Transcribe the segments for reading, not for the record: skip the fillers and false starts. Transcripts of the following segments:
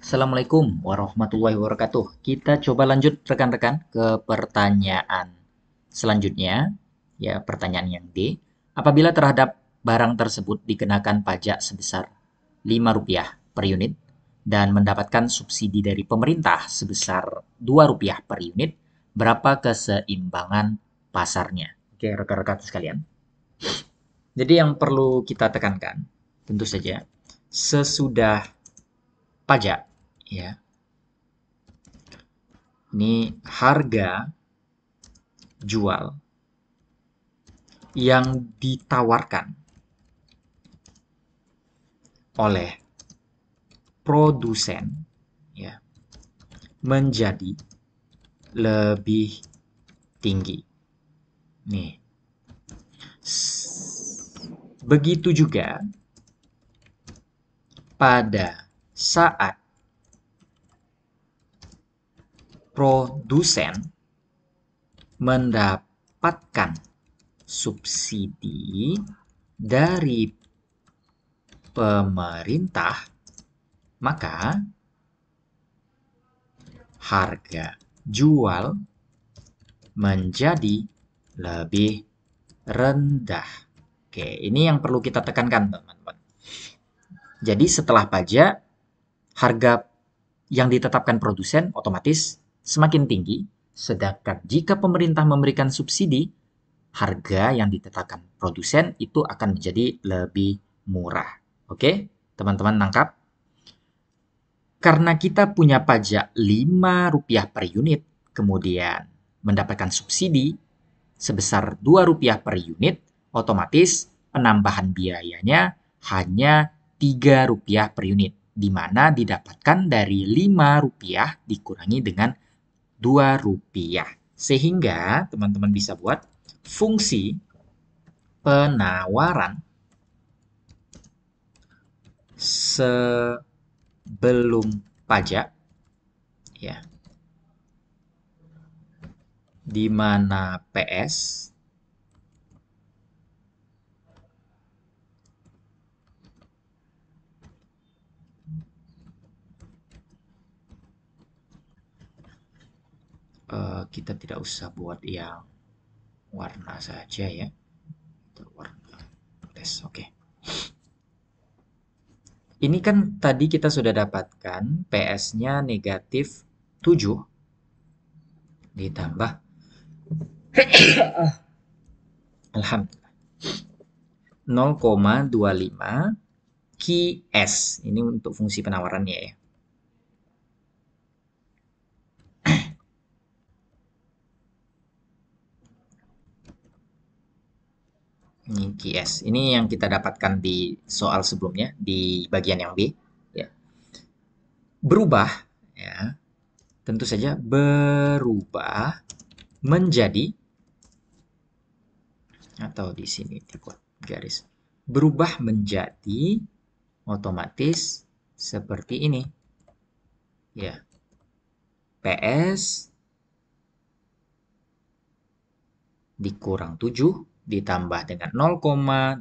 Assalamualaikum warahmatullahi wabarakatuh. Kita coba lanjut rekan-rekan ke pertanyaan selanjutnya. Ya, pertanyaan yang D. Apabila terhadap barang tersebut dikenakan pajak sebesar Rp5 per unit dan mendapatkan subsidi dari pemerintah sebesar Rp2 per unit, berapa keseimbangan pasarnya? Oke, rekan-rekan sekalian. Jadi yang perlu kita tekankan, tentu saja, sesudah pajak, ya, ini harga jual yang ditawarkan oleh produsen, ya, menjadi lebih tinggi. Nih. Begitu juga pada saat produsen mendapatkan subsidi dari pemerintah, maka harga jual menjadi lebih rendah. Oke, ini yang perlu kita tekankan, teman-teman. Jadi setelah pajak, harga yang ditetapkan produsen otomatis semakin tinggi, sedangkan jika pemerintah memberikan subsidi, harga yang ditetapkan produsen itu akan menjadi lebih murah. Oke, teman-teman nangkap? Karena kita punya pajak Rp5 per unit, kemudian mendapatkan subsidi sebesar Rp2 per unit, otomatis penambahan biayanya hanya Rp3 per unit, di mana didapatkan dari Rp5 dikurangi dengan Rp2. Sehingga teman-teman bisa buat fungsi penawaran sebelum pajak, ya, di mana PS kita tidak usah buat yang warna saja, ya. Warna tes, oke. Ini kan tadi kita sudah dapatkan PS-nya negatif 7 ditambah alhamdulillah 0,25 QS. Ini untuk fungsi penawarannya, ya. Ini QS. Ini yang kita dapatkan di soal sebelumnya di bagian yang B, ya. Berubah, ya. Tentu saja berubah menjadi, atau di sini dibuat garis, berubah menjadi otomatis seperti ini, ya. PS dikurang 7 ditambah dengan 0,25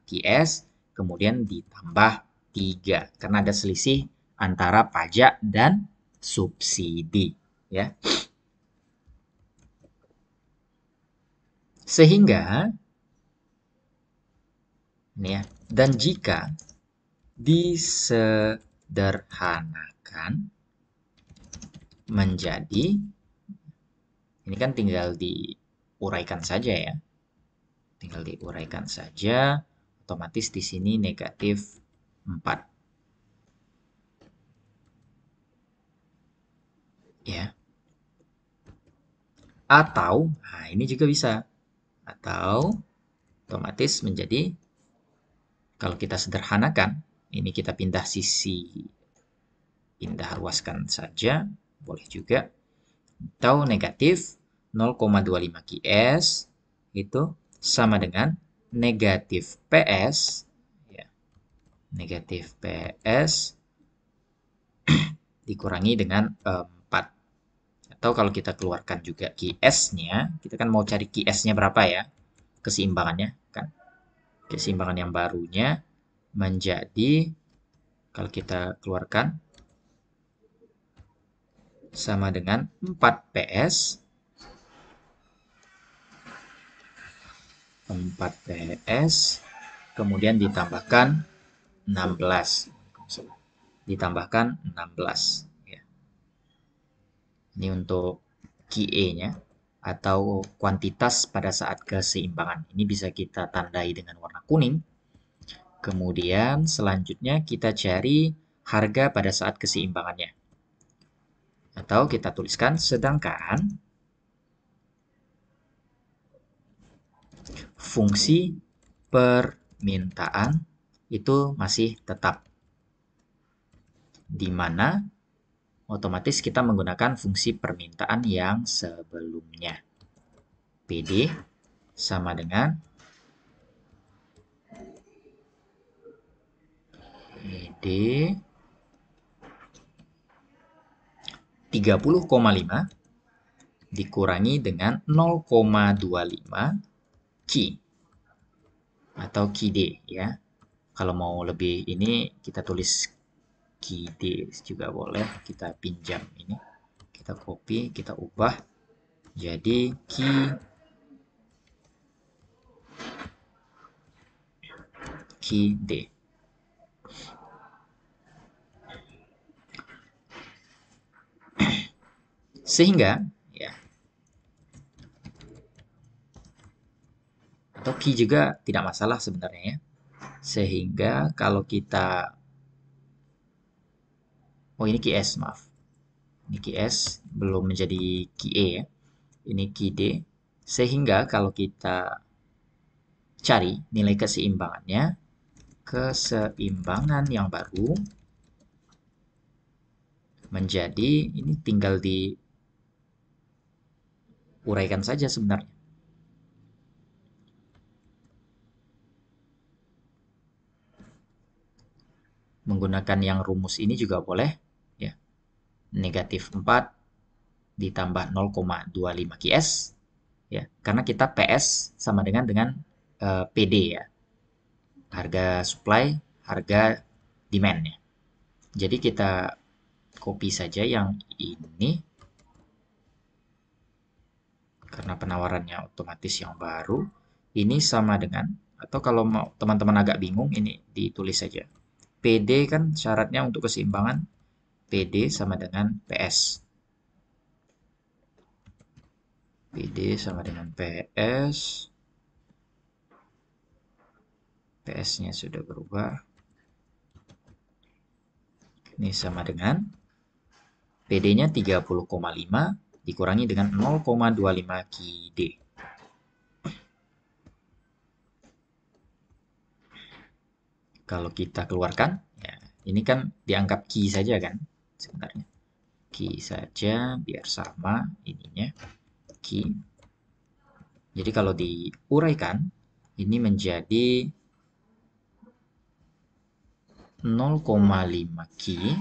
QS, kemudian ditambah 3 karena ada selisih antara pajak dan subsidi, ya. Sehingga ini, ya, dan jika disederhanakan menjadi, ini kan tinggal diuraikan saja, ya. Tinggal diuraikan saja, otomatis di sini negatif 4. Ya. Atau, nah ini juga bisa. Atau otomatis menjadi, kalau kita sederhanakan, ini kita pindah sisi, pindah ruaskan saja, boleh juga. Atau negatif 0,25 QS itu sama dengan negatif PS, ya, negatif PS dikurangi dengan 4. Atau kalau kita keluarkan juga QS-nya, kita kan mau cari QS-nya berapa, ya, keseimbangannya kan. Keseimbangan yang barunya menjadi, kalau kita keluarkan sama dengan 4 PS. 4 PS, kemudian ditambahkan 16. Ditambahkan 16. Ya. Ini untuk QE-nya atau kuantitas pada saat keseimbangan. Ini bisa kita tandai dengan warna kuning. Kemudian selanjutnya kita cari harga pada saat keseimbangannya. Atau kita tuliskan sedangkan fungsi permintaan itu masih tetap. Di mana otomatis kita menggunakan fungsi permintaan yang sebelumnya. PD sama dengan PD 30,5 dikurangi dengan 0,25 Q atau QD ya. Kalau mau lebih ini kita tulis QD juga boleh, kita pinjam ini. Kita copy, kita ubah jadi QD. Sehingga ya, atau key juga tidak masalah sebenarnya ya. Sehingga kalau kita ini key S, maaf. Ini key S belum menjadi key E ya. Ini key D. Sehingga kalau kita cari nilai keseimbangannya, keseimbangan yang baru menjadi ini tinggal diuraikan saja sebenarnya. Menggunakan yang rumus ini juga boleh ya. Negatif 4 ditambah 0,25 QS ya. Karena kita PS sama dengan PD ya. Harga supply, harga demand ya. Jadi kita copy saja yang ini karena penawarannya otomatis yang baru. Ini sama dengan, atau kalau mau teman-teman agak bingung, ini ditulis saja. PD kan syaratnya untuk keseimbangan, PD sama dengan PS. PD sama dengan PS. PS-nya sudah berubah. Ini sama dengan PD-nya 30,5 dikurangi dengan 0,25 QD. Kalau kita keluarkan, ya, ini kan dianggap key saja kan sebenarnya. Key saja biar sama ininya. Key. Jadi kalau diuraikan, ini menjadi 0,5 key.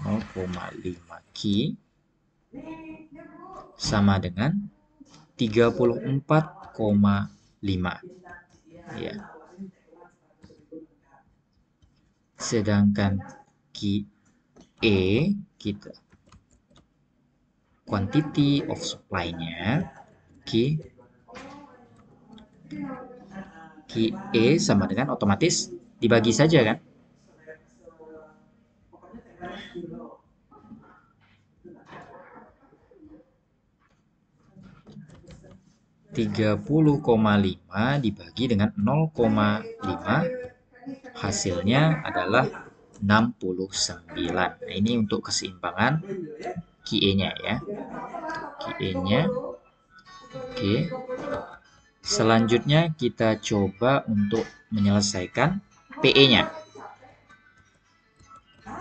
0,5 key sama dengan 34,5 ya. Sedangkan QE kita quantity of supply-nya QE sama dengan otomatis dibagi saja kan. 30,5 dibagi dengan 0,5 hasilnya adalah 69. Nah, ini untuk keseimbangan QE-nya ya. QE-nya. Oke. Selanjutnya kita coba untuk menyelesaikan PE-nya.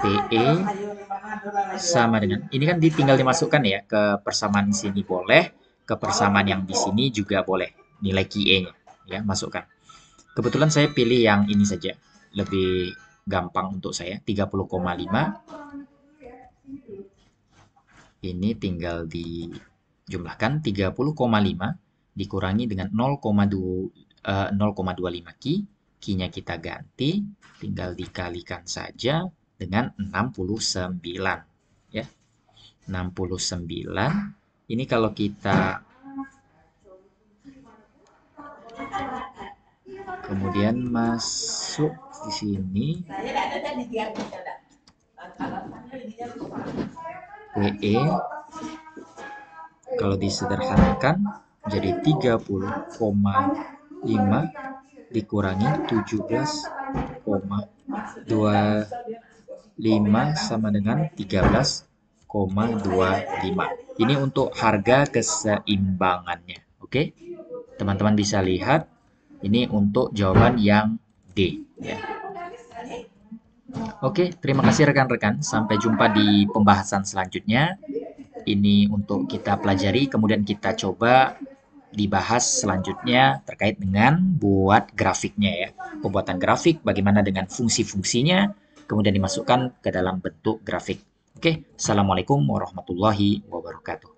PE sama dengan, ini kan tinggal dimasukkan ya ke persamaan sini boleh, ke persamaan yang di sini juga boleh. Nilai QE-nya ya, masukkan. Kebetulan saya pilih yang ini saja. Lebih gampang untuk saya, 30,5. Ini tinggal dijumlahkan 30,5 dikurangi dengan 0,25 Ki. Ki-nya kita ganti, tinggal dikalikan saja dengan 69 ya. 69. Ini kalau kita kemudian masuk di sini PE, kalau disederhanakan jadi 30,5 dikurangi 17,25 sama dengan 13,25. Ini untuk harga keseimbangannya. Oke, teman-teman bisa lihat ini untuk jawaban yang D. Ya. Oke, terima kasih rekan-rekan. Sampai jumpa di pembahasan selanjutnya. Ini untuk kita pelajari, kemudian kita coba dibahas selanjutnya terkait dengan buat grafiknya ya. Pembuatan grafik, bagaimana dengan fungsi-fungsinya, kemudian dimasukkan ke dalam bentuk grafik. Oke, Assalamualaikum warahmatullahi wabarakatuh.